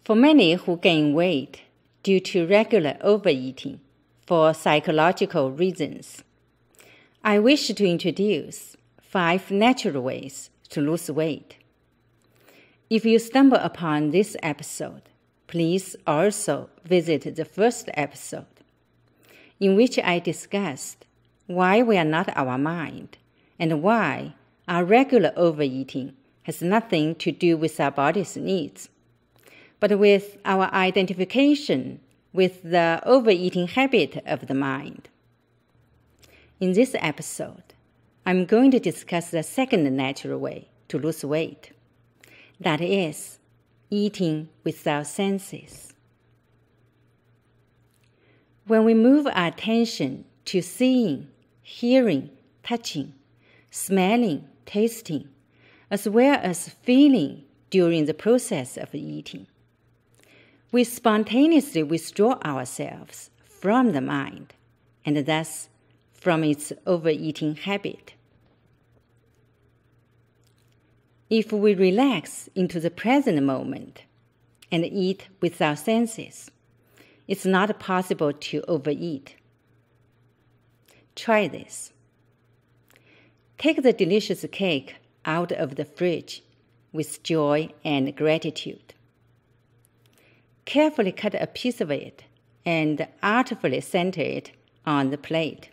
For many who gain weight due to regular overeating for psychological reasons, I wish to introduce 5 natural ways to lose weight. If you stumble upon this episode, please also visit the first episode, in which I discussed why we are not our mind and why our regular overeating has nothing to do with our body's needs, but with our identification with the overeating habit of the mind. In this episode, I'm going to discuss the second natural way to lose weight. That is, eating without senses. When we move our attention to seeing, hearing, touching, smelling, tasting, as well as feeling during the process of eating, we spontaneously withdraw ourselves from the mind and thus from its overeating habit. If we relax into the present moment and eat without senses, it's not possible to overeat. Try this. Take the delicious cake out of the fridge with joy and gratitude. Carefully cut a piece of it and artfully center it on the plate.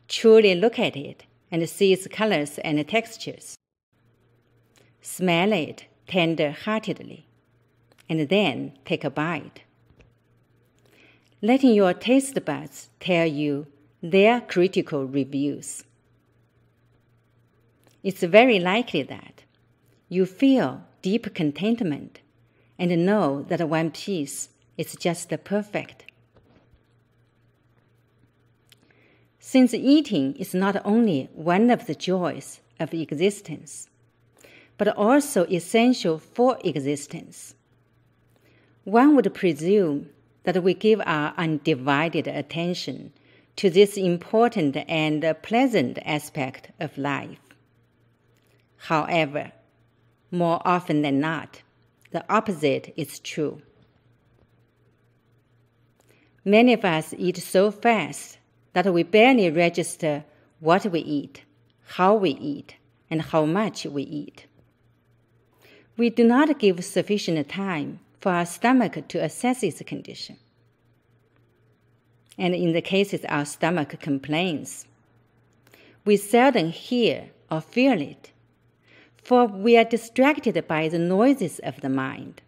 Truly look at it and see its colors and textures. Smell it tender-heartedly, and then take a bite. Letting your taste buds tell you their critical reviews. It's very likely that you feel deep contentment and know that one piece is just perfect. Since eating is not only one of the joys of existence, but also essential for existence, one would presume that we give our undivided attention to this important and pleasant aspect of life. However, more often than not, the opposite is true. Many of us eat so fast that we barely register what we eat, how we eat, and how much we eat. We do not give sufficient time for our stomach to assess its condition. And in the cases our stomach complains, we seldom hear or feel it, for we are distracted by the noises of the mind.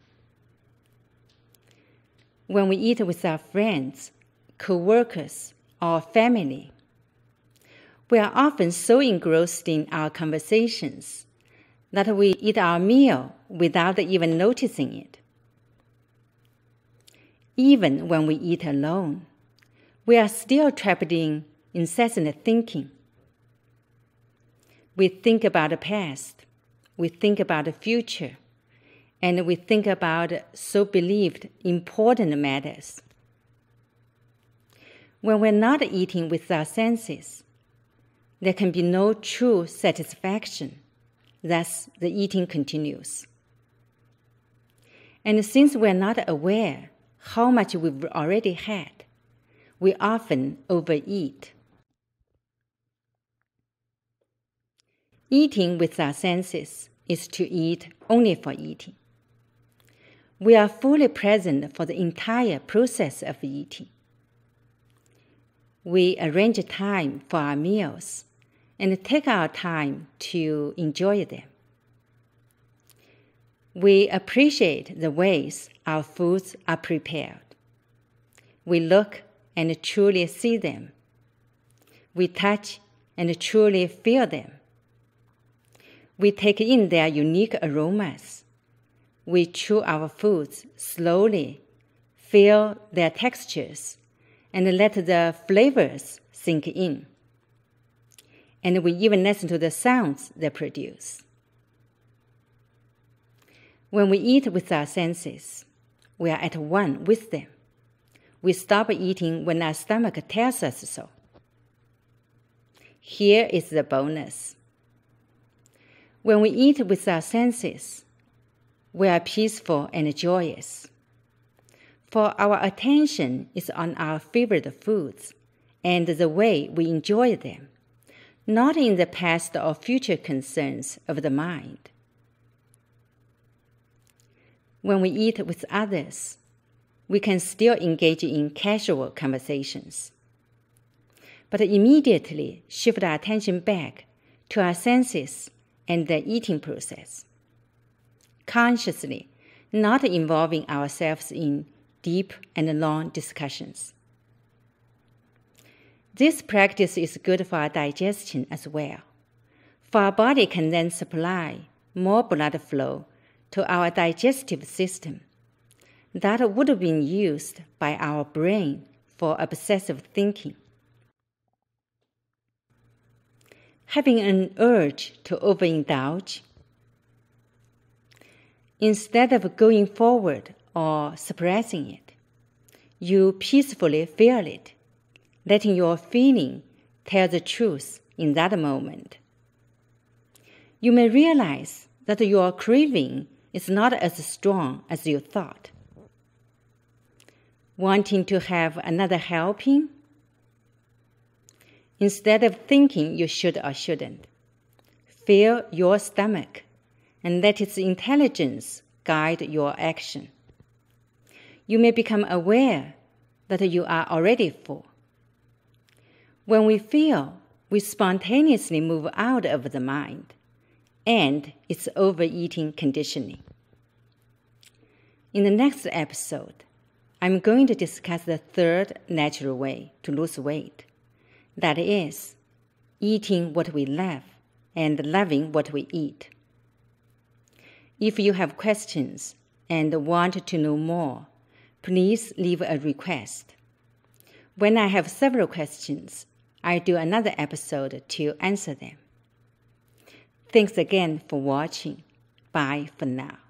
When we eat with our friends, co-workers, or family, we are often so engrossed in our conversations that we eat our meal without even noticing it. Even when we eat alone, we are still trapped in incessant thinking. We think about the past, we think about the future, and we think about so believed important matters. When we're not eating with our senses, there can be no true satisfaction. Thus, the eating continues. And since we're not aware how much we've already had, we often overeat. Eating with our senses is to eat only for eating. We are fully present for the entire process of eating. We arrange time for our meals and take our time to enjoy them. We appreciate the ways our foods are prepared. We look and truly see them. We touch and truly feel them. We take in their unique aromas. We chew our foods slowly, feel their textures, and let the flavors sink in. And we even listen to the sounds they produce. When we eat with our senses, we are at one with them. We stop eating when our stomach tells us so. Here is the bonus. When we eat with our senses, we are peaceful and joyous. For our attention is on our favorite foods and the way we enjoy them, not in the past or future concerns of the mind. When we eat with others, we can still engage in casual conversations, but immediately shift our attention back to our senses and the eating process, consciously not involving ourselves in deep and long discussions. This practice is good for our digestion as well, for our body can then supply more blood flow to our digestive system that would have been used by our brain for obsessive thinking. Having an urge to overindulge, instead of going forward or suppressing it, you peacefully feel it, letting your feeling tell the truth in that moment. You may realize that your craving is not as strong as you thought. Wanting to have another helping? Instead of thinking you should or shouldn't, feel your stomach and let its intelligence guide your action. You may become aware that you are already full. When we feel, we spontaneously move out of the mind and its overeating conditioning. In the next episode, I'm going to discuss the third natural way to lose weight. That is, eating what we love and loving what we eat. If you have questions and want to know more, please leave a request. When I have several questions, I'll do another episode to answer them. Thanks again for watching. Bye for now.